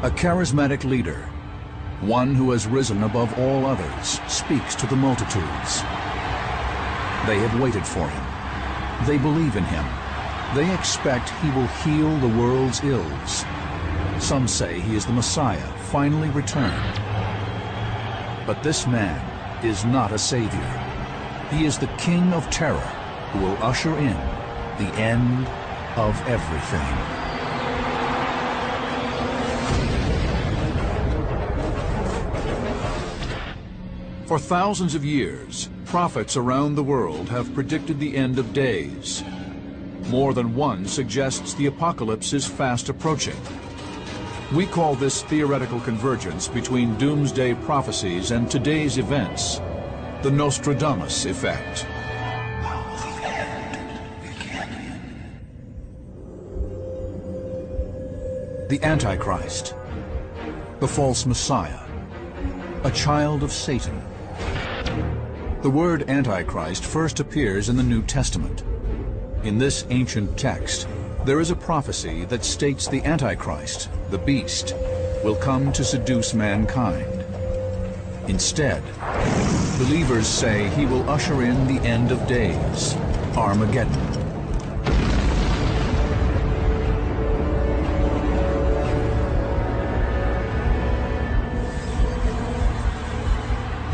A charismatic leader, one who has risen above all others, speaks to the multitudes. They have waited for him. They believe in him. They expect he will heal the world's ills. Some say he is the Messiah, finally returned. But this man is not a savior. He is the King of Terror who will usher in the end of everything. For thousands of years, prophets around the world have predicted the end of days. More than one suggests the apocalypse is fast approaching. We call this theoretical convergence between doomsday prophecies and today's events the Nostradamus effect. The Antichrist, the false Messiah, a child of Satan. The word Antichrist first appears in the New Testament. In this ancient text, there is a prophecy that states the Antichrist, the beast, will come to seduce mankind. Instead, believers say he will usher in the end of days, Armageddon.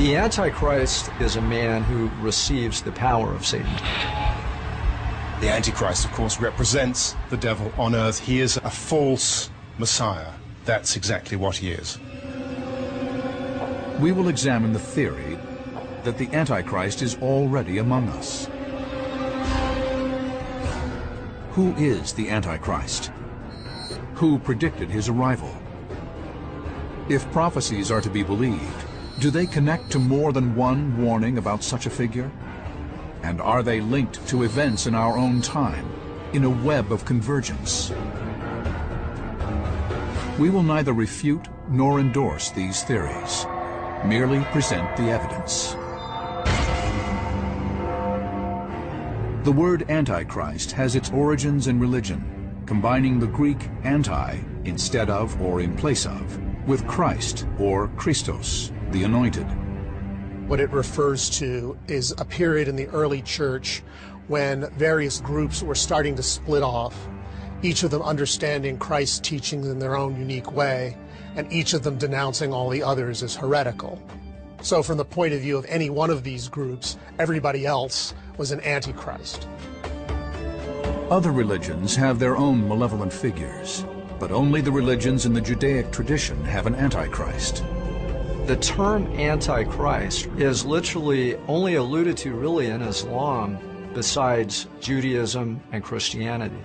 The Antichrist is a man who receives the power of Satan. The Antichrist, of course, represents the devil on earth. He is a false Messiah. That's exactly what he is. We will examine the theory that the Antichrist is already among us. Who is the Antichrist? Who predicted his arrival? If prophecies are to be believed, do they connect to more than one warning about such a figure? And are they linked to events in our own time, in a web of convergence? We will neither refute nor endorse these theories, merely present the evidence. The word Antichrist has its origins in religion, combining the Greek anti, instead of or in place of, with Christ or Christos, the anointed. What it refers to is a period in the early church when various groups were starting to split off, each of them understanding Christ's teachings in their own unique way, and each of them denouncing all the others as heretical. So from the point of view of any one of these groups, everybody else was an antichrist. Other religions have their own malevolent figures, but only the religions in the Judaic tradition have an Antichrist. The term Antichrist is literally only alluded to really in Islam besides Judaism and Christianity.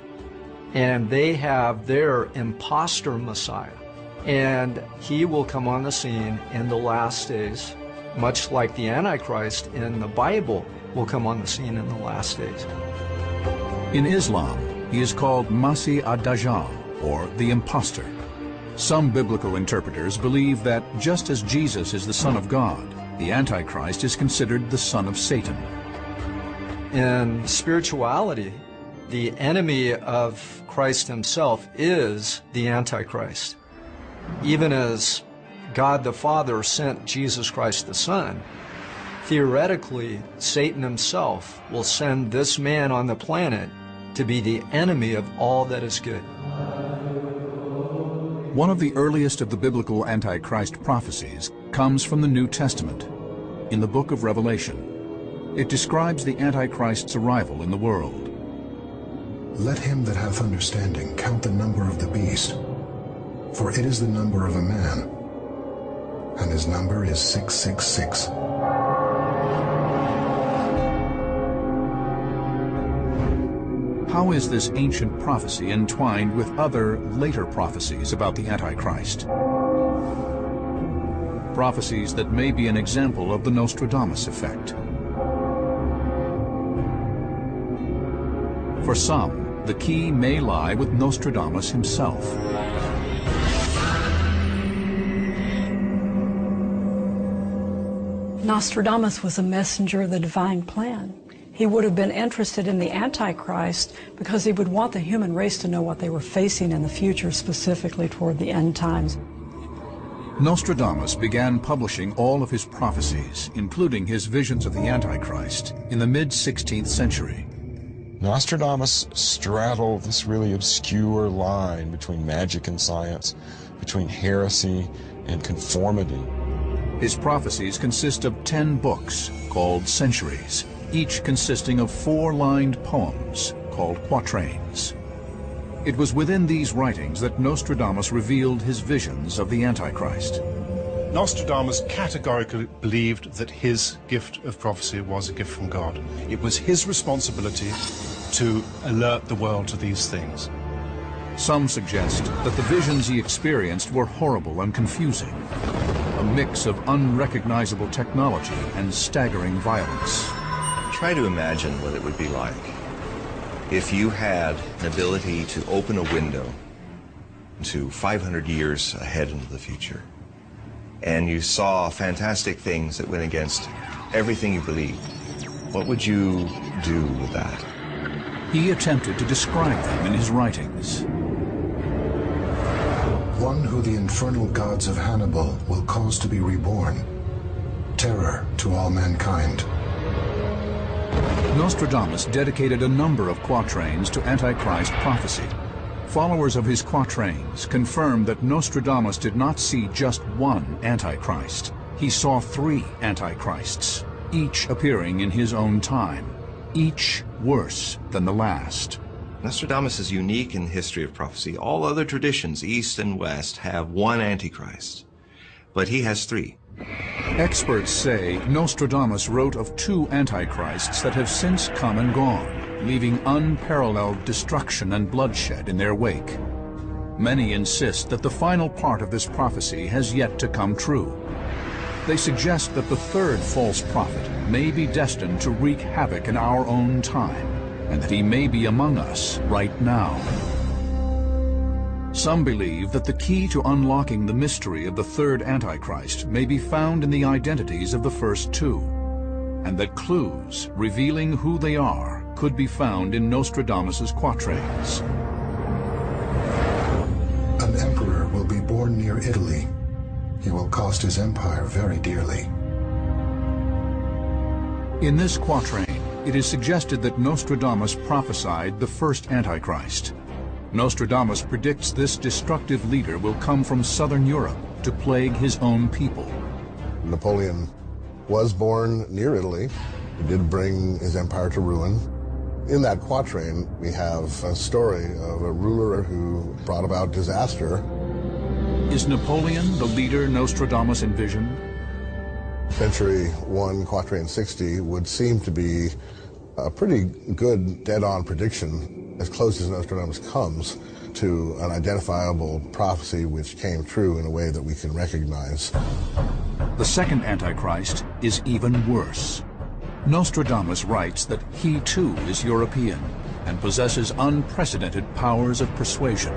And they have their imposter Messiah. And he will come on the scene in the last days, much like the Antichrist in the Bible will come on the scene in the last days. In Islam, he is called Masih ad-Dajjal, or the impostor. Some biblical interpreters believe that just as Jesus is the Son of God, the Antichrist is considered the son of Satan. In spirituality, the enemy of Christ himself is the Antichrist. Even as God the Father sent Jesus Christ the Son, theoretically, Satan himself will send this man on the planet to be the enemy of all that is good. One of the earliest of the biblical Antichrist prophecies comes from the New Testament, in the book of Revelation. It describes the Antichrist's arrival in the world. Let him that hath understanding count the number of the beast, for it is the number of a man, and his number is 666. How is this ancient prophecy entwined with other later prophecies about the Antichrist? Prophecies that may be an example of the Nostradamus effect. For some, the key may lie with Nostradamus himself. Nostradamus was a messenger of the divine plan. He would have been interested in the Antichrist because he would want the human race to know what they were facing in the future, specifically toward the end times. Nostradamus began publishing all of his prophecies, including his visions of the Antichrist, in the mid-16th century. Nostradamus straddled this really obscure line between magic and science, between heresy and conformity. His prophecies consist of 10 books called centuries, each consisting of 4-lined poems called quatrains. It was within these writings that Nostradamus revealed his visions of the Antichrist. Nostradamus categorically believed that his gift of prophecy was a gift from God. It was his responsibility to alert the world to these things. Some suggest that the visions he experienced were horrible and confusing, a mix of unrecognizable technology and staggering violence. Try to imagine what it would be like if you had an ability to open a window to 500 years ahead into the future, and you saw fantastic things that went against everything you believed. What would you do with that? He attempted to describe them in his writings. One who the infernal gods of Hannibal will cause to be reborn, terror to all mankind. Nostradamus dedicated a number of quatrains to Antichrist prophecy. Followers of his quatrains confirmed that Nostradamus did not see just one Antichrist. He saw 3 Antichrists, each appearing in his own time, each worse than the last. Nostradamus is unique in the history of prophecy. All other traditions, East and West, have one Antichrist, but he has 3. Experts say Nostradamus wrote of 2 Antichrists that have since come and gone, leaving unparalleled destruction and bloodshed in their wake. Many insist that the final part of this prophecy has yet to come true. They suggest that the 3rd false prophet may be destined to wreak havoc in our own time, and that he may be among us right now. Some believe that the key to unlocking the mystery of the 3rd Antichrist may be found in the identities of the first 2, and that clues revealing who they are could be found in Nostradamus's quatrains. An emperor will be born near Italy. He will cost his empire very dearly. In this quatrain, it is suggested that Nostradamus prophesied the first Antichrist. Nostradamus predicts this destructive leader will come from southern Europe to plague his own people. Napoleon was born near Italy. He did bring his empire to ruin. In that quatrain, we have a story of a ruler who brought about disaster. Is Napoleon the leader Nostradamus envisioned? Century 1, quatrain 60 would seem to be a pretty good dead-on prediction, as close as Nostradamus comes to an identifiable prophecy which came true in a way that we can recognize. The second Antichrist is even worse. Nostradamus writes that he too is European and possesses unprecedented powers of persuasion.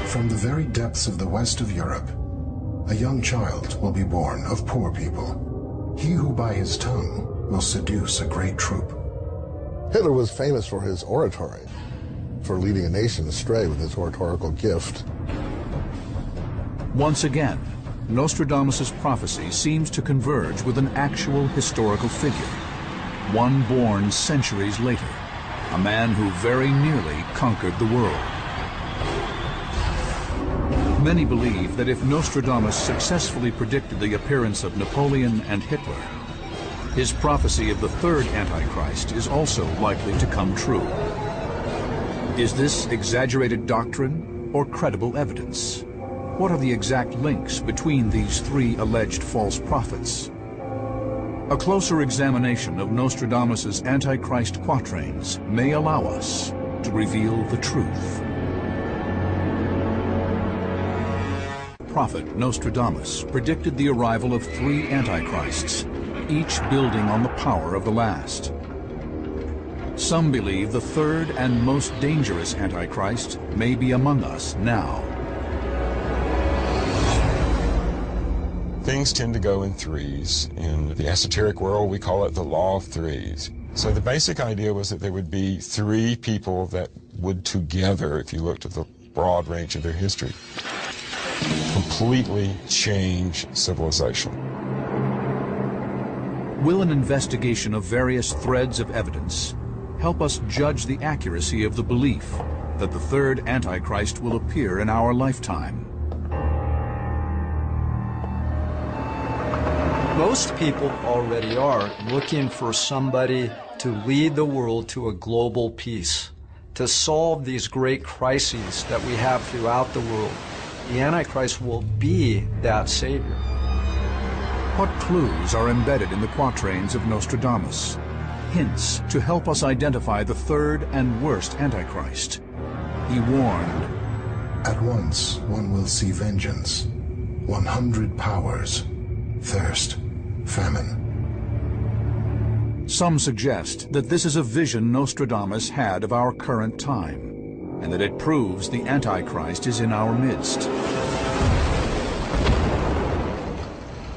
From the very depths of the west of Europe, a young child will be born of poor people. He who by his tongue will seduce a great troop. Hitler was famous for his oratory, for leading a nation astray with his oratorical gift. Once again, Nostradamus's prophecy seems to converge with an actual historical figure, one born centuries later, a man who very nearly conquered the world. Many believe that if Nostradamus successfully predicted the appearance of Napoleon and Hitler, his prophecy of the 3rd Antichrist is also likely to come true. Is this exaggerated doctrine or credible evidence? What are the exact links between these 3 alleged false prophets? A closer examination of Nostradamus's Antichrist quatrains may allow us to reveal the truth. Prophet Nostradamus predicted the arrival of 3 Antichrists, each building on the power of the last. Some believe the 3rd and most dangerous Antichrist may be among us now. Things tend to go in 3s. In the esoteric world, we call it the law of 3s. So the basic idea was that there would be 3 people that would together, if you looked at the broad range of their history, completely change civilization. Will an investigation of various threads of evidence help us judge the accuracy of the belief that the third Antichrist will appear in our lifetime? Most people already are looking for somebody to lead the world to a global peace, to solve these great crises that we have throughout the world. The Antichrist will be that savior. What clues are embedded in the quatrains of Nostradamus? Hints to help us identify the third and worst Antichrist. He warned, "At once one will see vengeance, 100 powers, thirst, famine." Some suggest that this is a vision Nostradamus had of our current time, and that it proves the Antichrist is in our midst.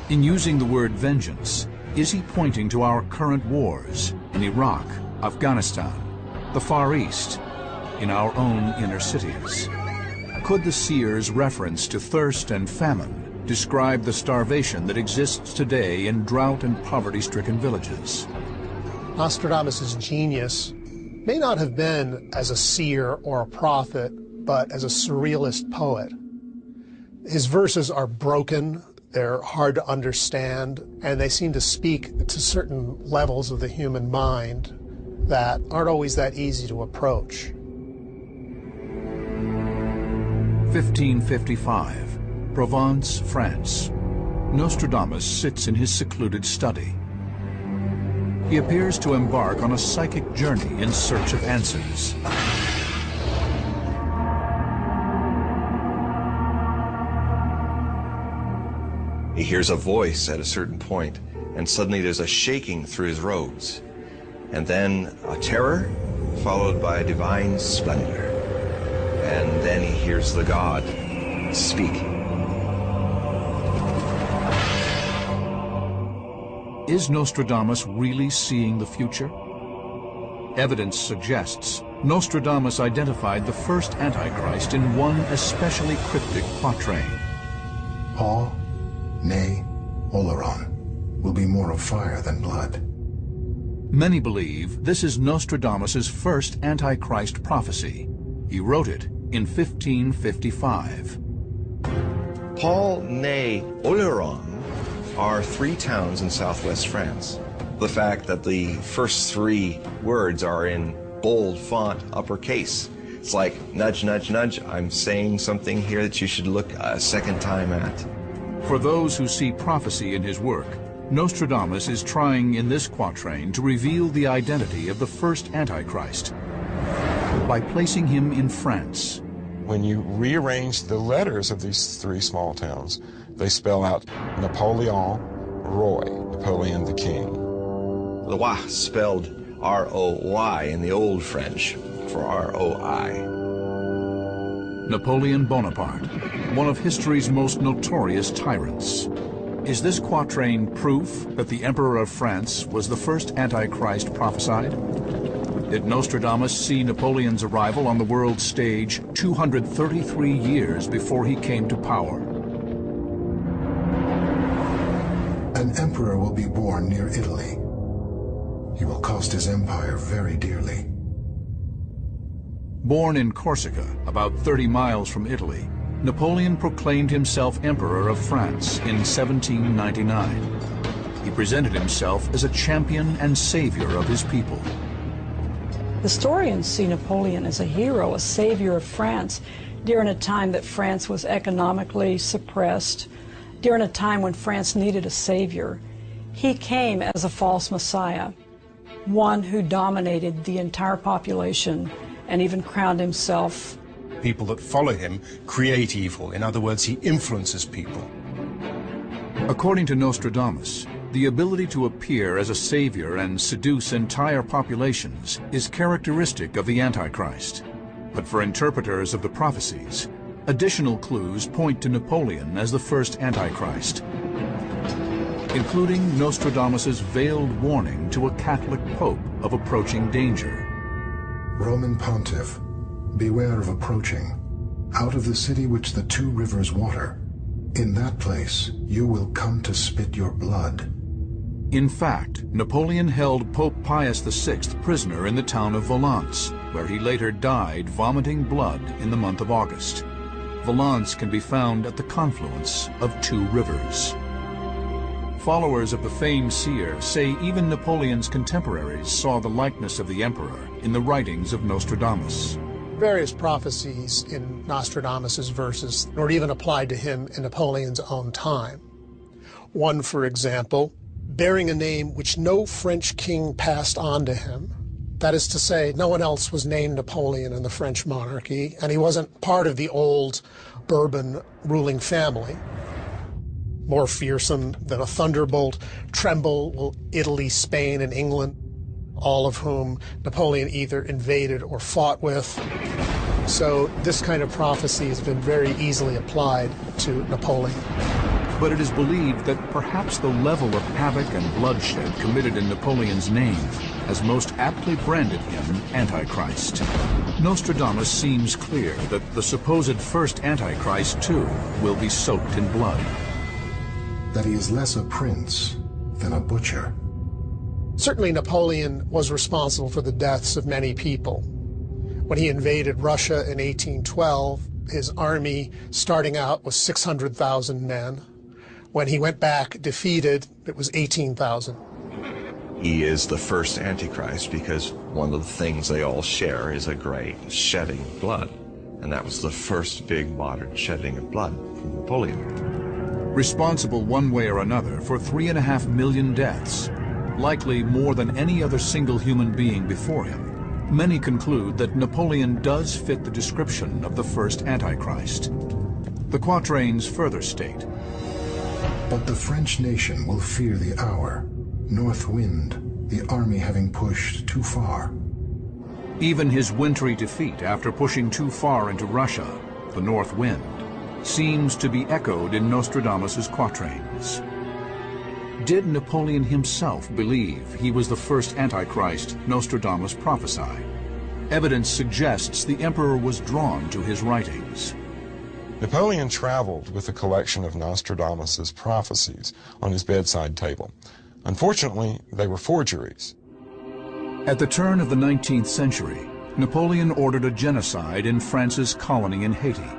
In using the word vengeance, is he pointing to our current wars in Iraq, Afghanistan, the Far East, in our own inner cities? Could the seer's reference to thirst and famine describe the starvation that exists today in drought and poverty-stricken villages? Nostradamus' genius may not have been as a seer or a prophet, but as a surrealist poet. His verses are broken, they're hard to understand, and they seem to speak to certain levels of the human mind that aren't always that easy to approach. 1555, Provence, France. Nostradamus sits in his secluded study. He appears to embark on a psychic journey in search of answers. He hears a voice at a certain point, and suddenly there's a shaking through his robes, and then a terror followed by a divine splendor, and then he hears the God speak. Is Nostradamus really seeing the future? Evidence suggests Nostradamus identified the first Antichrist in one especially cryptic quatrain. "Paul, nay, Oleron, will be more of fire than blood." Many believe this is Nostradamus's first Antichrist prophecy. He wrote it in 1555. Paul, nay, Oleron are 3 towns in southwest France. The fact that the first 3 words are in bold font, uppercase. It's like, nudge, nudge, nudge, I'm saying something here that you should look a second time at. For those who see prophecy in his work, Nostradamus is trying in this quatrain to reveal the identity of the first Antichrist by placing him in France. When you rearrange the letters of these 3 small towns, they spell out Napoleon Roy, Napoleon the King. The Y spelled R-O-Y in the old French for R-O-I. Napoleon Bonaparte, one of history's most notorious tyrants. Is this quatrain proof that the Emperor of France was the first Antichrist prophesied? Did Nostradamus see Napoleon's arrival on the world stage 233 years before he came to power? "An emperor will be born near Italy. He will cost his empire very dearly." Born in Corsica, about 30 miles from Italy, Napoleon proclaimed himself Emperor of France in 1799. He presented himself as a champion and savior of his people. Historians see Napoleon as a hero, a savior of France, during a time that France was economically suppressed, during a time when France needed a savior. He came as a false messiah, one who dominated the entire population and even crowned himself. People that follow him create evil. In other words, he influences people. According to Nostradamus, the ability to appear as a savior and seduce entire populations is characteristic of the Antichrist. But for interpreters of the prophecies, additional clues point to Napoleon as the first Antichrist, including Nostradamus's veiled warning to a Catholic pope of approaching danger. "Roman pontiff, beware of approaching. Out of the city which the 2 rivers water, In that place you will come to spit your blood. In fact, Napoleon held Pope Pius VI prisoner in the town of Valence, where he later died vomiting blood in the month of August. Valence can be found at the confluence of two rivers. Followers of the famed seer say even Napoleon's contemporaries saw the likeness of the emperor in the writings of Nostradamus. Various prophecies in Nostradamus's verses were even applied to him in Napoleon's own time. One, for example, bearing a name which no French king passed on to him. That is to say, no one else was named Napoleon in the French monarchy, and he wasn't part of the old Bourbon ruling family. More fearsome than a thunderbolt, tremble Italy, Spain, and England, all of whom Napoleon either invaded or fought with. So this kind of prophecy has been very easily applied to Napoleon. But it is believed that perhaps the level of havoc and bloodshed committed in Napoleon's name has most aptly branded him Antichrist. Nostradamus seems clear that the supposed first Antichrist, too, will be soaked in blood. That he is less a prince than a butcher. Certainly Napoleon was responsible for the deaths of many people. When he invaded Russia in 1812, his army starting out was 600,000 men. When he went back defeated, it was 18,000. He is the first Antichrist because one of the things they all share is a great shedding of blood. And that was the first big modern shedding of blood from Napoleon. Responsible one way or another for 3.5 million deaths, likely more than any other single human being before him, many conclude that Napoleon does fit the description of the first Antichrist. The quatrains further state, "But the French nation will fear the hour, north wind, the army having pushed too far." Even his wintry defeat after pushing too far into Russia, the north wind, seems to be echoed in Nostradamus's quatrains. Did Napoleon himself believe he was the first Antichrist Nostradamus prophesied? Evidence suggests the emperor was drawn to his writings. Napoleon traveled with a collection of Nostradamus's prophecies on his bedside table. Unfortunately, they were forgeries. At the turn of the 19th century, Napoleon ordered a genocide in France's colony in Haiti.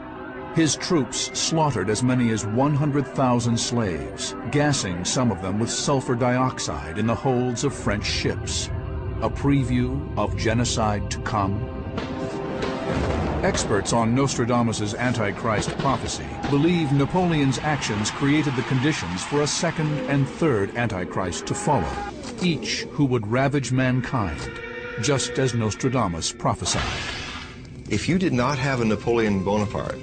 His troops slaughtered as many as 100,000 slaves, gassing some of them with sulfur dioxide in the holds of French ships. A preview of genocide to come? Experts on Nostradamus's Antichrist prophecy believe Napoleon's actions created the conditions for a second and third Antichrist to follow, each who would ravage mankind, just as Nostradamus prophesied. If you did not have a Napoleon Bonaparte,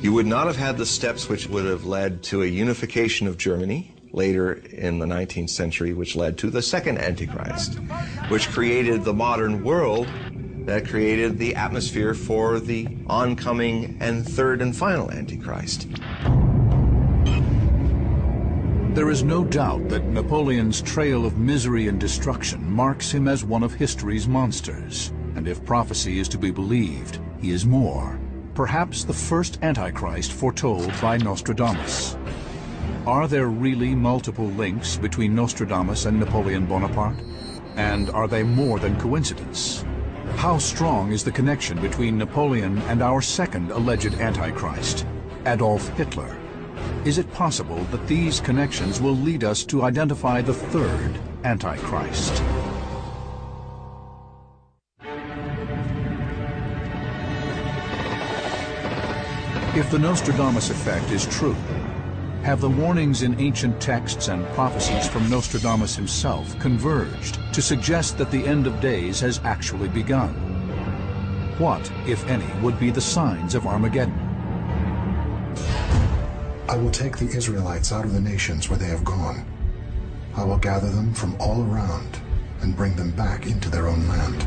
you would not have had the steps which would have led to a unification of Germany later in the 19th century, which led to the second Antichrist, which created the modern world that created the atmosphere for the oncoming and third and final Antichrist. There is no doubt that Napoleon's trail of misery and destruction marks him as one of history's monsters, and if prophecy is to be believed, he is more. Perhaps the first Antichrist foretold by Nostradamus. Are there really multiple links between Nostradamus and Napoleon Bonaparte? And are they more than coincidence? How strong is the connection between Napoleon and our second alleged Antichrist, Adolf Hitler? Is it possible that these connections will lead us to identify the third Antichrist? If the Nostradamus effect is true, have the warnings in ancient texts and prophecies from Nostradamus himself converged to suggest that the end of days has actually begun? What, if any, would be the signs of Armageddon? I will take the Israelites out of the nations where they have gone. I will gather them from all around and bring them back into their own land.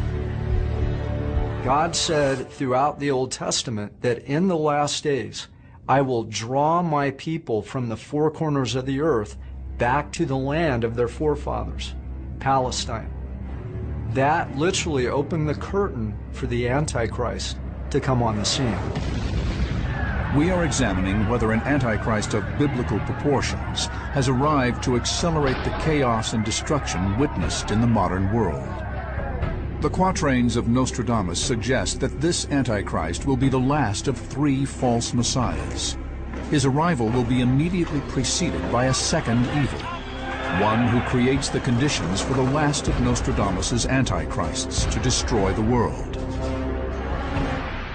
God said throughout the Old Testament that in the last days, I will draw my people from the four corners of the earth back to the land of their forefathers, Palestine. That literally opened the curtain for the Antichrist to come on the scene. We are examining whether an Antichrist of biblical proportions has arrived to accelerate the chaos and destruction witnessed in the modern world. The quatrains of Nostradamus suggest that this Antichrist will be the last of 3 false messiahs. His arrival will be immediately preceded by a second evil, one who creates the conditions for the last of Nostradamus's Antichrists to destroy the world.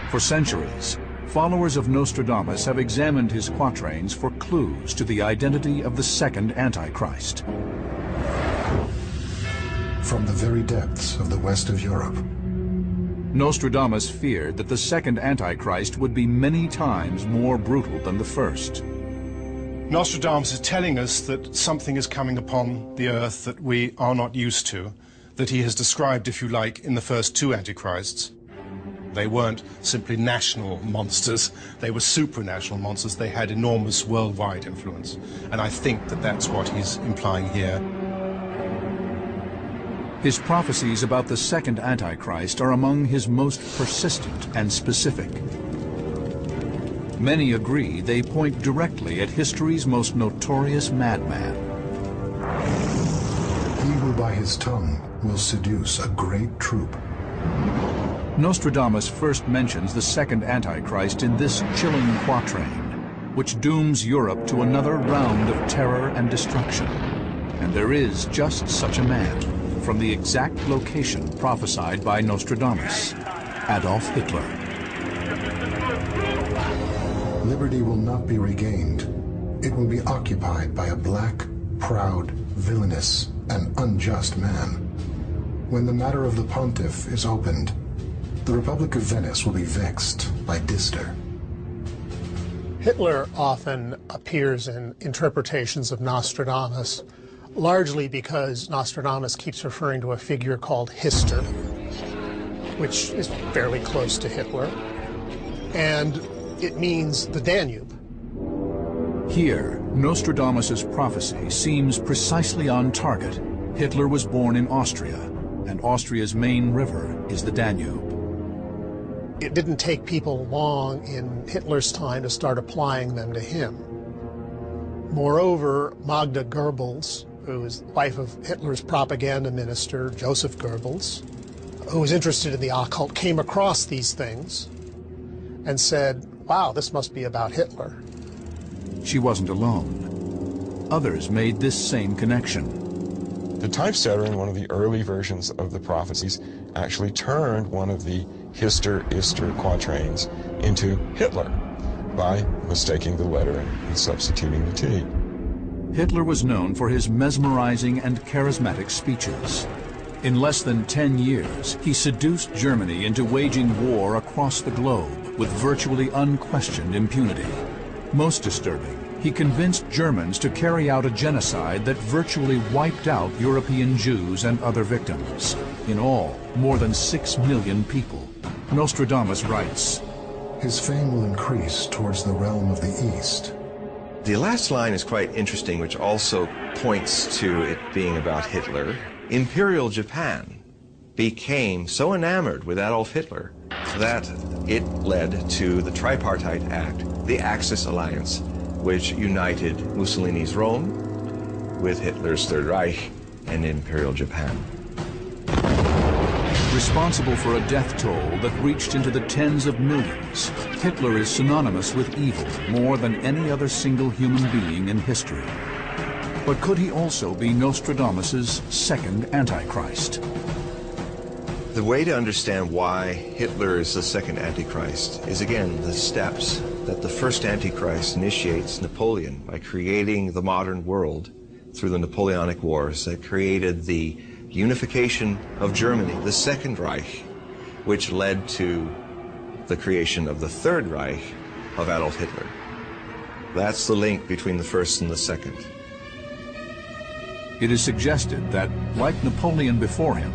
For centuries, followers of Nostradamus have examined his quatrains for clues to the identity of the second Antichrist. From the very depths of the west of Europe, Nostradamus feared that the second Antichrist would be many times more brutal than the first. Nostradamus is telling us that something is coming upon the earth that we are not used to, that he has described, if you like, in the first 2 Antichrists. They weren't simply national monsters, they were supranational monsters. They had enormous worldwide influence. And I think that that's what he's implying here. His prophecies about the second Antichrist are among his most persistent and specific. Many agree they point directly at history's most notorious madman. He who by his tongue will seduce a great troop. Nostradamus first mentions the second Antichrist in this chilling quatrain, which dooms Europe to another round of terror and destruction. And there is just such a man, from the exact location prophesied by Nostradamus, Adolf Hitler. Liberty will not be regained. It will be occupied by a black, proud, villainous, and unjust man. When the matter of the pontiff is opened, the Republic of Venice will be vexed by Dister. Hitler often appears in interpretations of Nostradamus, largely because Nostradamus keeps referring to a figure called Hister, which is fairly close to Hitler, and it means the Danube. Here, Nostradamus's prophecy seems precisely on target. Hitler was born in Austria, and Austria's main river is the Danube. It didn't take people long in Hitler's time to start applying them to him. Moreover, Magda Goebbels, who is the wife of Hitler's propaganda minister, Joseph Goebbels, who was interested in the occult, came across these things and said, wow, this must be about Hitler. She wasn't alone. Others made this same connection. The typesetter in one of the early versions of the prophecies actually turned one of the Hister-Ister quatrains into Hitler by mistaking the letter and substituting the T. Hitler was known for his mesmerizing and charismatic speeches. In less than 10 years, he seduced Germany into waging war across the globe with virtually unquestioned impunity. Most disturbing, he convinced Germans to carry out a genocide that virtually wiped out European Jews and other victims. In all, more than 6 million people. Nostradamus writes, His fame will increase towards the realm of the East. The last line is quite interesting, which also points to it being about Hitler. Imperial Japan became so enamored with Adolf Hitler that it led to the Tripartite Act, the Axis Alliance, which united Mussolini's Rome with Hitler's Third Reich and Imperial Japan. Responsible for a death toll that reached into the tens of millions, Hitler is synonymous with evil more than any other single human being in history. But could he also be Nostradamus's second Antichrist? The way to understand why Hitler is the second Antichrist is, again, the steps that the first Antichrist initiates Napoleon by creating the modern world through the Napoleonic Wars that created the unification of Germany, the Second Reich, which led to the creation of the Third Reich of Adolf Hitler. That's the link between the first and the second. It is suggested that, like Napoleon before him,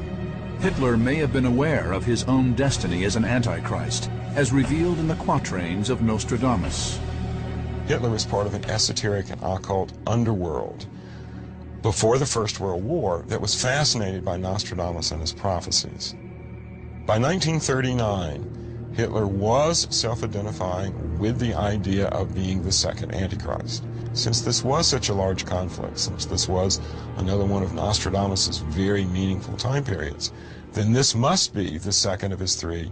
Hitler may have been aware of his own destiny as an Antichrist, as revealed in the quatrains of Nostradamus. Hitler was part of an esoteric and occult underworld before the First World War that was fascinated by Nostradamus and his prophecies. By 1939, Hitler was self-identifying with the idea of being the second Antichrist. Since this was such a large conflict, since this was another one of Nostradamus' very meaningful time periods, then this must be the second of his three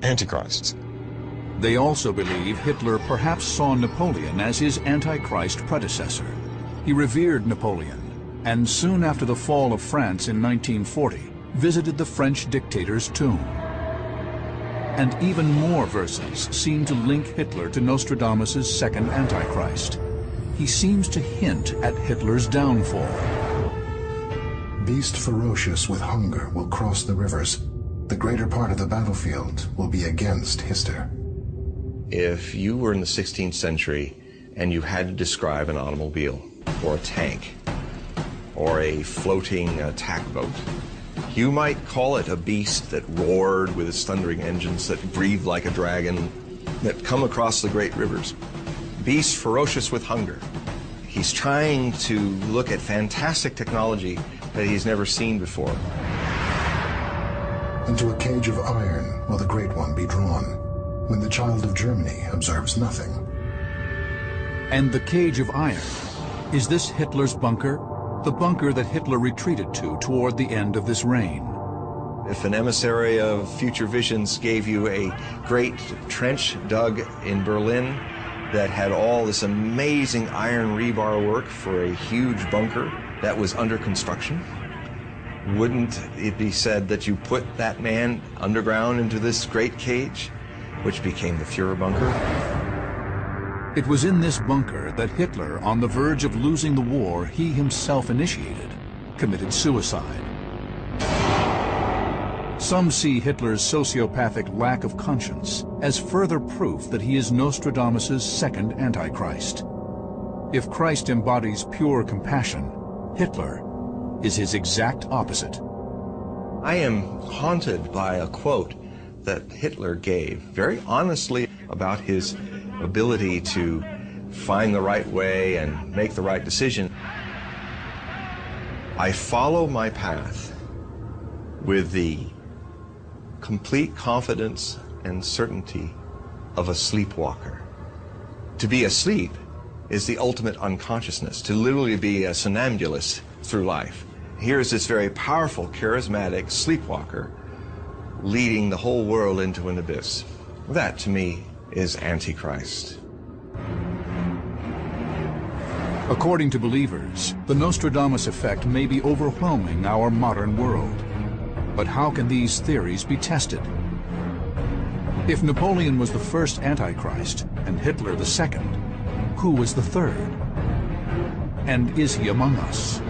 Antichrists. They also believe Hitler perhaps saw Napoleon as his Antichrist predecessor. He revered Napoleon, and soon after the fall of France in 1940, visited the French dictator's tomb. And even more verses seem to link Hitler to Nostradamus' second Antichrist. He seems to hint at Hitler's downfall. Beast ferocious with hunger will cross the rivers. The greater part of the battlefield will be against Hister. If you were in the 16th century and you had to describe an automobile or a tank or a floating attack boat, you might call it a beast that roared with its thundering engines, that breathed like a dragon, that come across the great rivers. Beast ferocious with hunger. He's trying to look at fantastic technology that he's never seen before. Into a cage of iron will the Great One be drawn, when the child of Germany observes nothing. And the cage of iron, is this Hitler's bunker? The bunker that Hitler retreated to toward the end of this reign. If an emissary of future visions gave you a great trench dug in Berlin that had all this amazing iron rebar work for a huge bunker that was under construction, wouldn't it be said that you put that man underground into this great cage, which became the Führer bunker? It was in this bunker that Hitler, on the verge of losing the war he himself initiated, committed suicide. Some see Hitler's sociopathic lack of conscience as further proof that he is Nostradamus' second Antichrist. If Christ embodies pure compassion, Hitler is his exact opposite. I am haunted by a quote that Hitler gave very honestly about his ability to find the right way and make the right decision. I follow my path with the complete confidence and certainty of a sleepwalker. To be asleep is the ultimate unconsciousness, to literally be a somnambulist through life. Here's this very powerful, charismatic sleepwalker leading the whole world into an abyss. That, to me, is Antichrist. According to believers, the Nostradamus effect may be overwhelming our modern world. But how can these theories be tested? If Napoleon was the first Antichrist and Hitler the second, who was the third? And is he among us?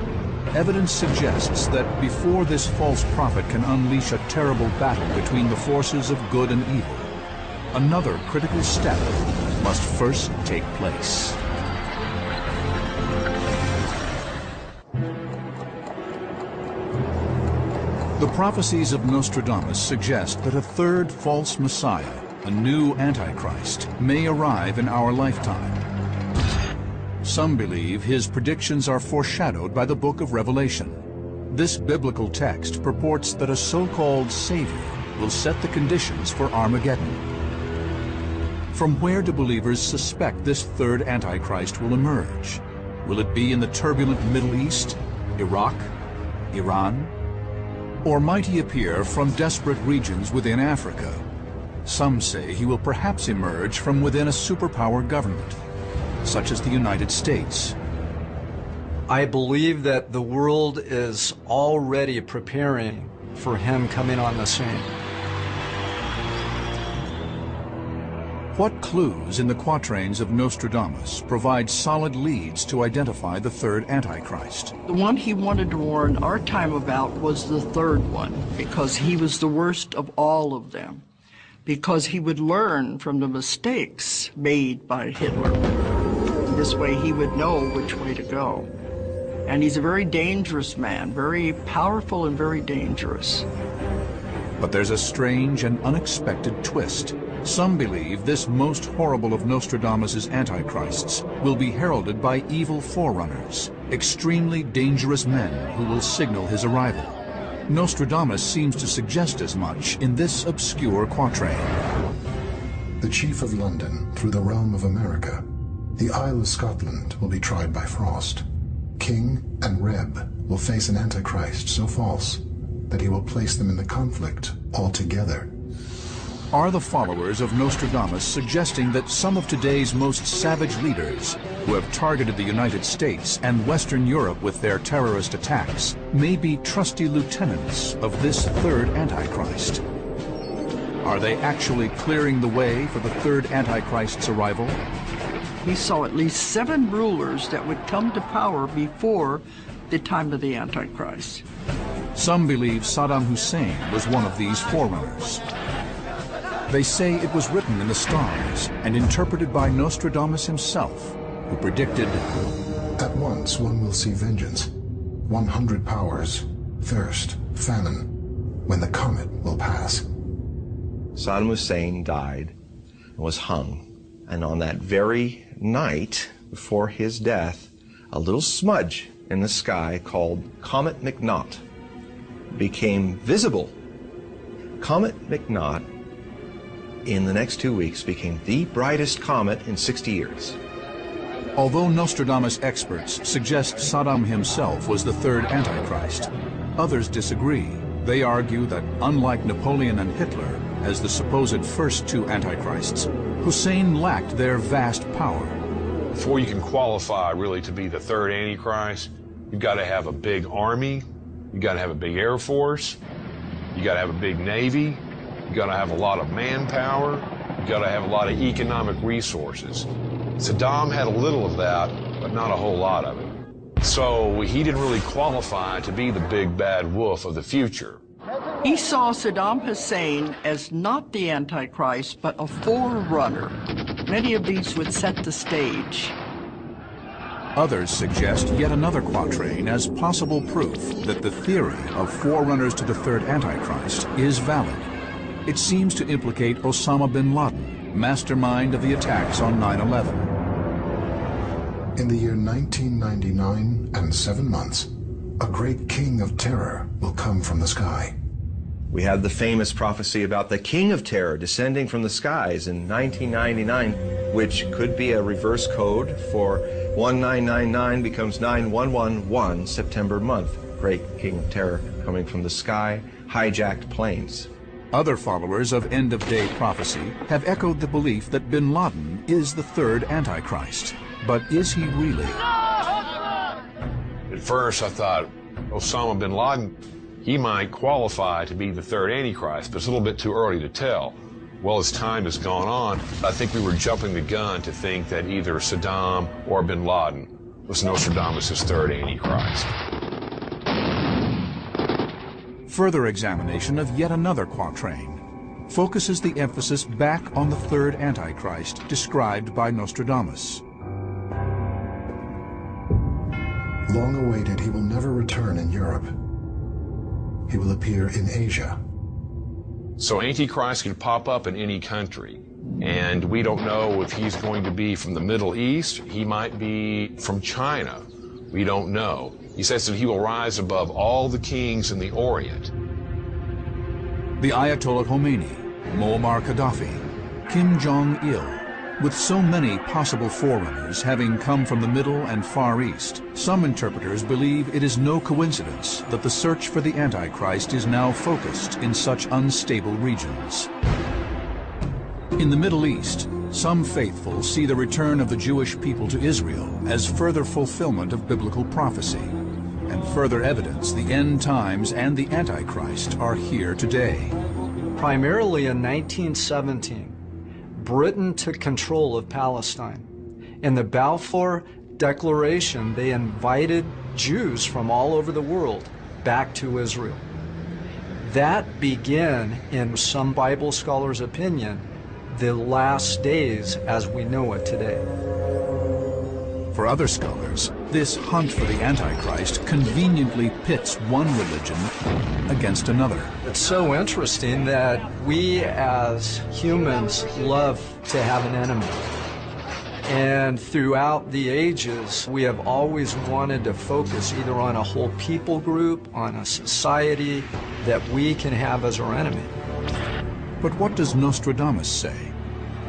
Evidence suggests that before this false prophet can unleash a terrible battle between the forces of good and evil, another critical step must first take place. The prophecies of Nostradamus suggest that a third false Messiah, a new Antichrist, may arrive in our lifetime. Some believe his predictions are foreshadowed by the book of Revelation. This biblical text purports that a so-called Savior will set the conditions for Armageddon. From where do believers suspect this third Antichrist will emerge? Will it be in the turbulent Middle East, Iraq, Iran? Or might he appear from desperate regions within Africa? Some say he will perhaps emerge from within a superpower government, such as the United States. I believe that the world is already preparing for him coming on the scene. What clues in the quatrains of Nostradamus provide solid leads to identify the third Antichrist? The one he wanted to warn our time about was the third one, because he was the worst of all of them, because he would learn from the mistakes made by Hitler. This way he would know which way to go. And he's a very dangerous man, very powerful and very dangerous. But there's a strange and unexpected twist. Some believe this most horrible of Nostradamus' antichrists will be heralded by evil forerunners, extremely dangerous men who will signal his arrival. Nostradamus seems to suggest as much in this obscure quatrain. the chief of London through the realm of America, the Isle of Scotland will be tried by frost. King and Reb will face an Antichrist so false that he will place them in the conflict altogether. Are the followers of Nostradamus suggesting that some of today's most savage leaders, who have targeted the United States and Western Europe with their terrorist attacks, may be trusty lieutenants of this third Antichrist? Are they actually clearing the way for the third Antichrist's arrival? He saw at least 7 rulers that would come to power before the time of the Antichrist. Some believe Saddam Hussein was one of these forerunners. They say it was written in the stars and interpreted by Nostradamus himself, who predicted, "At once one will see vengeance, 100 powers, thirst, famine, when the comet will pass." Saddam Hussein died and was hung. And on that very night before his death, a little smudge in the sky called Comet McNaught became visible. Comet McNaught, in the next 2 weeks, became the brightest comet in 60 years. Although Nostradamus experts suggest Saddam himself was the third Antichrist, others disagree. They argue that, unlike Napoleon and Hitler, as the supposed first 2 Antichrists, Hussein lacked their vast power. Before you can qualify really to be the third Antichrist, you've got to have a big army, you've got to have a big air force, you've got to have a big navy, you've got to have a lot of manpower, you've got to have a lot of economic resources. Saddam had a little of that, but not a whole lot of it. So he didn't really qualify to be the big bad wolf of the future. He saw Saddam Hussein as not the Antichrist, but a forerunner. Many of these would set the stage. Others suggest yet another quatrain as possible proof that the theory of forerunners to the third Antichrist is valid. It seems to implicate Osama bin Laden, mastermind of the attacks on 9/11. In the year 1999 and 7 months, a great king of terror will come from the sky. We had the famous prophecy about the King of Terror descending from the skies in 1999, which could be a reverse code for 1999 becomes 9111 September month. Great King of Terror coming from the sky, hijacked planes. Other followers of end-of-day prophecy have echoed the belief that bin Laden is the third Antichrist. But is he really? At first I thought Osama bin Laden, he might qualify to be the third Antichrist, but it's a little bit too early to tell. Well, as time has gone on, I think we were jumping the gun to think that either Saddam or bin Laden was Nostradamus' third Antichrist. Further examination of yet another quatrain focuses the emphasis back on the third Antichrist described by Nostradamus. Long awaited, he will never return in Europe. He will appear in Asia. So Antichrist can pop up in any country, and we don't know if he's going to be from the Middle East. He might be from China. We don't know. He says that he will rise above all the kings in the Orient. The Ayatollah Khomeini, Muammar Gaddafi, Kim Jong-il, with so many possible forerunners having come from the Middle and Far East, some interpreters believe it is no coincidence that the search for the Antichrist is now focused in such unstable regions. In the Middle East, some faithful see the return of the Jewish people to Israel as further fulfillment of biblical prophecy, and further evidence the end times and the Antichrist are here today. Primarily in 1917, Britain took control of Palestine. In the Balfour Declaration, they invited Jews from all over the world back to Israel. That began, in some Bible scholars' opinion, the last days as we know it today. For other scholars, this hunt for the Antichrist conveniently pits one religion against another. It's so interesting that we as humans love to have an enemy. And throughout the ages, we have always wanted to focus either on a whole people group, on a society that we can have as our enemy. But what does Nostradamus say?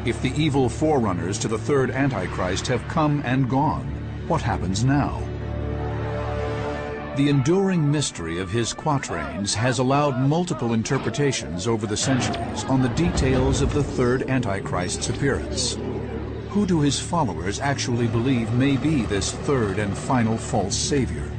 If the evil forerunners to the third Antichrist have come and gone, what happens now? The enduring mystery of his quatrains has allowed multiple interpretations over the centuries on the details of the third Antichrist's appearance. Who do his followers actually believe may be this third and final false savior?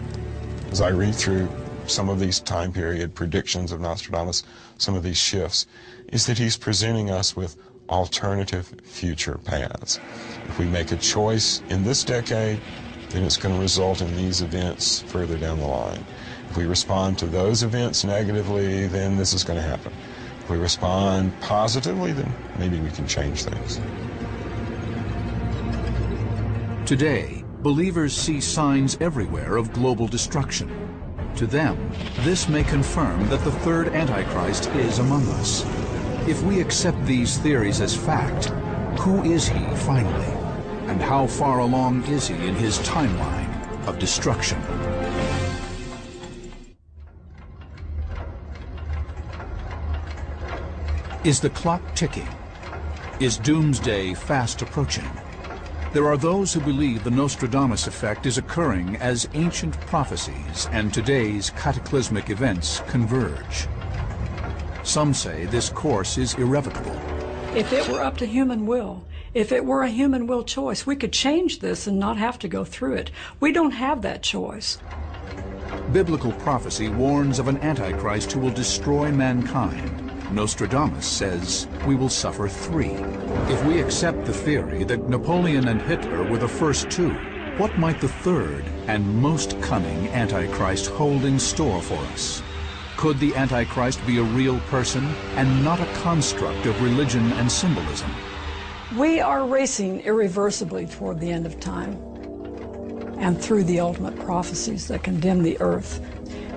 As I read through some of these time period predictions of Nostradamus, some of these shifts, is that he's presenting us with alternative future paths. If we make a choice in this decade, then it's going to result in these events further down the line. If we respond to those events negatively, then this is going to happen. If we respond positively, then maybe we can change things. Today, believers see signs everywhere of global destruction. To them, this may confirm that the third Antichrist is among us. If we accept these theories as fact, who is he finally? And how far along is he in his timeline of destruction? Is the clock ticking? Is doomsday fast approaching? There are those who believe the Nostradamus effect is occurring as ancient prophecies and today's cataclysmic events converge. Some say this course is irrevocable. If it were up to human will, if it were a human will choice, we could change this and not have to go through it. We don't have that choice. Biblical prophecy warns of an Antichrist who will destroy mankind. Nostradamus says we will suffer 3. If we accept the theory that Napoleon and Hitler were the first 2, what might the third and most cunning Antichrist hold in store for us? Could the Antichrist be a real person and not a construct of religion and symbolism? We are racing irreversibly toward the end of time and through the ultimate prophecies that condemn the earth.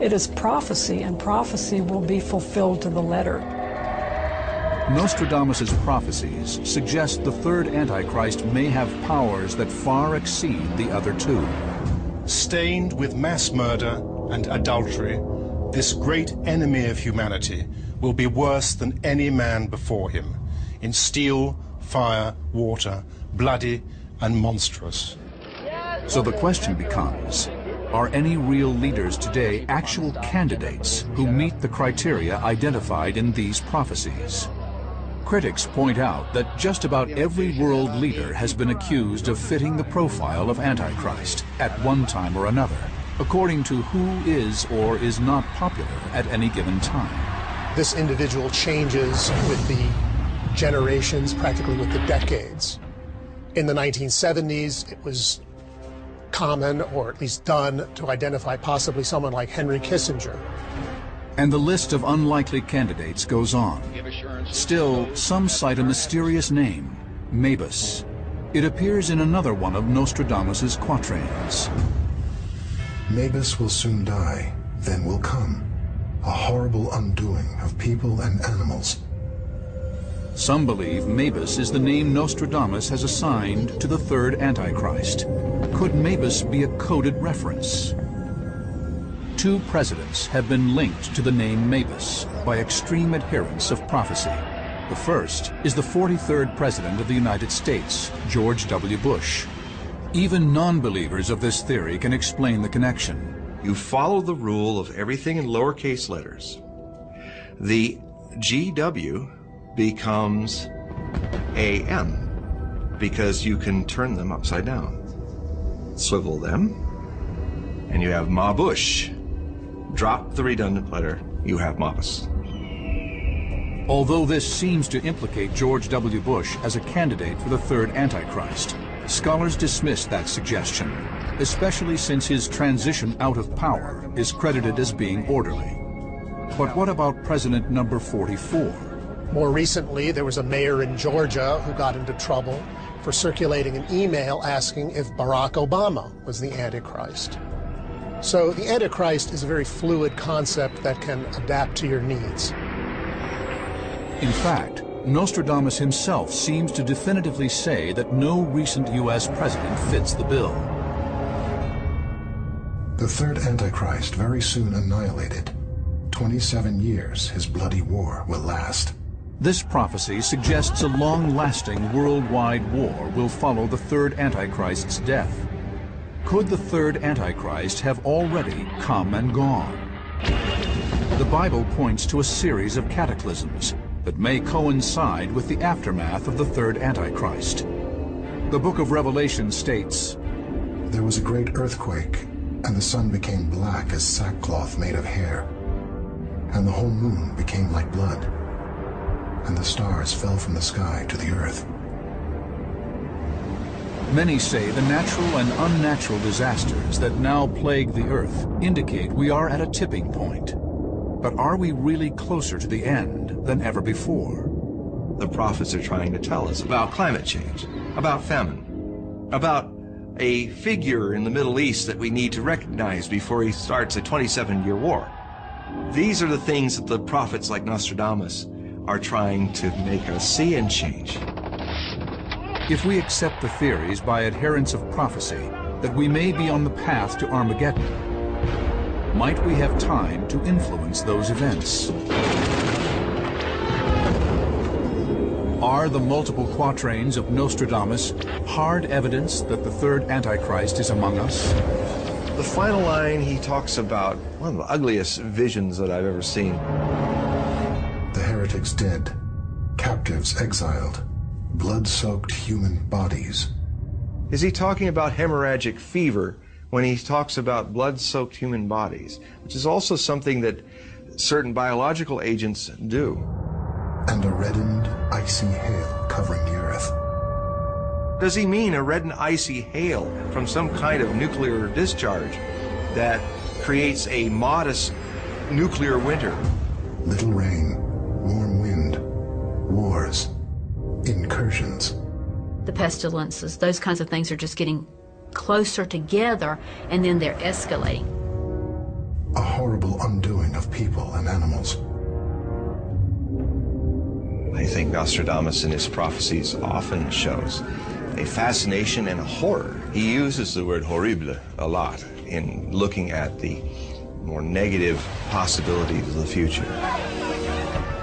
It is prophecy, and prophecy will be fulfilled to the letter. Nostradamus's prophecies suggest the third Antichrist may have powers that far exceed the other 2. Stained with mass murder and adultery, this great enemy of humanity will be worse than any man before him, in steel, fire, water, bloody and monstrous. So the question becomes, are any real leaders today actual candidates who meet the criteria identified in these prophecies? Critics point out that just about every world leader has been accused of fitting the profile of Antichrist at one time or another, according to who is or is not popular at any given time. This individual changes with the generations, practically with the decades. In the 1970s, it was common, or at least done, to identify possibly someone like Henry Kissinger. And the list of unlikely candidates goes on. Still, some cite a mysterious name, Mabus. It appears in another one of Nostradamus's quatrains. Mabus will soon die, then will come a horrible undoing of people and animals. Some believe Mabus is the name Nostradamus has assigned to the third Antichrist. Could Mabus be a coded reference? 2 presidents have been linked to the name Mabus by extreme adherents of prophecy. The first is the 43rd President of the United States, George W. Bush. Even non-believers of this theory can explain the connection. You follow the rule of everything in lowercase letters. The GW becomes AM because you can turn them upside down. Swivel them, and you have Ma Bush. Drop the redundant letter, you have Mabus. Although this seems to implicate George W. Bush as a candidate for the third Antichrist, scholars dismiss that suggestion, especially since his transition out of power is credited as being orderly. But what about President number 44? More recently, there was a mayor in Georgia who got into trouble for circulating an email asking if Barack Obama was the Antichrist. So the Antichrist is a very fluid concept that can adapt to your needs. In fact, Nostradamus himself seems to definitively say that no recent U.S. president fits the bill. The third Antichrist very soon annihilated. 27 years his bloody war will last. This prophecy suggests a long-lasting worldwide war will follow the third Antichrist's death. Could the third Antichrist have already come and gone? The Bible points to a series of cataclysms that may coincide with the aftermath of the third Antichrist. The book of Revelation states, "There was a great earthquake, and the sun became black as sackcloth made of hair, and the whole moon became like blood, and the stars fell from the sky to the earth." Many say the natural and unnatural disasters that now plague the earth indicate we are at a tipping point. But are we really closer to the end than ever before? The prophets are trying to tell us about climate change, about famine, about a figure in the Middle East that we need to recognize before he starts a 27-year war. These are the things that the prophets like Nostradamus are trying to make us see and change. If we accept the theories by adherents of prophecy that we may be on the path to Armageddon, might we have time to influence those events? Are the multiple quatrains of Nostradamus hard evidence that the third Antichrist is among us? The final line, he talks about one of the ugliest visions that I've ever seen. The heretics dead, captives exiled, blood-soaked human bodies. Is he talking about hemorrhagic fever when he talks about blood-soaked human bodies, which is also something that certain biological agents do? And a reddened, icy hail covering the earth. Does he mean a red and icy hail from some kind of nuclear discharge that creates a modest nuclear winter? Little rain, warm wind, wars, incursions. The pestilences, those kinds of things are just getting closer together, and then they're escalating. A horrible undoing of people and animals. I think Nostradamus in his prophecies often shows a fascination and a horror. He uses the word horrible a lot in looking at the more negative possibilities of the future.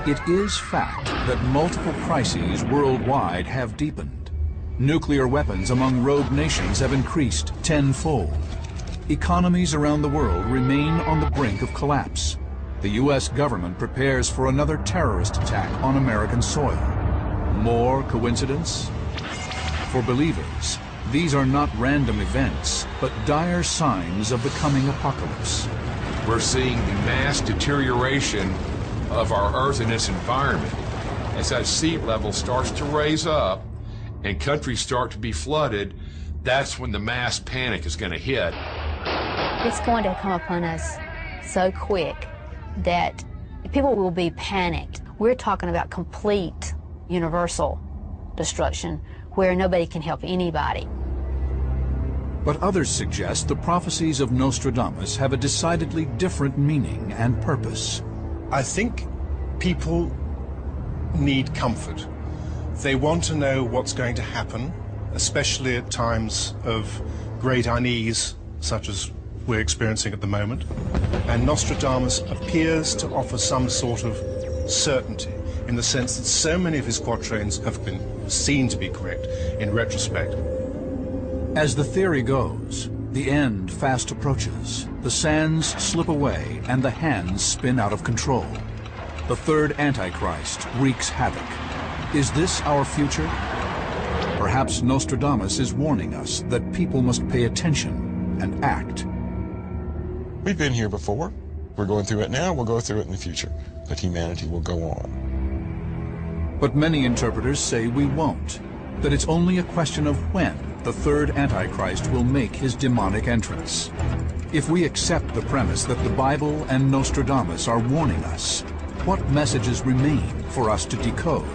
It is fact that multiple crises worldwide have deepened. Nuclear weapons among rogue nations have increased tenfold. Economies around the world remain on the brink of collapse. The U.S. government prepares for another terrorist attack on American soil. More coincidence? For believers, these are not random events, but dire signs of the coming apocalypse. We're seeing the mass deterioration of our Earth and its environment. As that sea level starts to raise up and countries start to be flooded, that's when the mass panic is going to hit. It's going to come upon us so quick that people will be panicked. We're talking about complete universal destruction where nobody can help anybody. But others suggest the prophecies of Nostradamus have a decidedly different meaning and purpose. I think people need comfort. They want to know what's going to happen, especially at times of great unease, such as we're experiencing at the moment. And Nostradamus appears to offer some sort of certainty, in the sense that so many of his quatrains have been seen to be correct in retrospect. As the theory goes, the end fast approaches. The sands slip away and the hands spin out of control. The third Antichrist wreaks havoc. Is this our future? Perhaps Nostradamus is warning us that people must pay attention and act. We've been here before. We're going through it now. We'll go through it in the future. But humanity will go on. But many interpreters say we won't. That it's only a question of when the third Antichrist will make his demonic entrance. If we accept the premise that the Bible and Nostradamus are warning us, what messages remain for us to decode?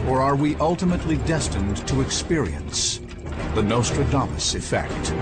Or are we ultimately destined to experience the Nostradamus effect?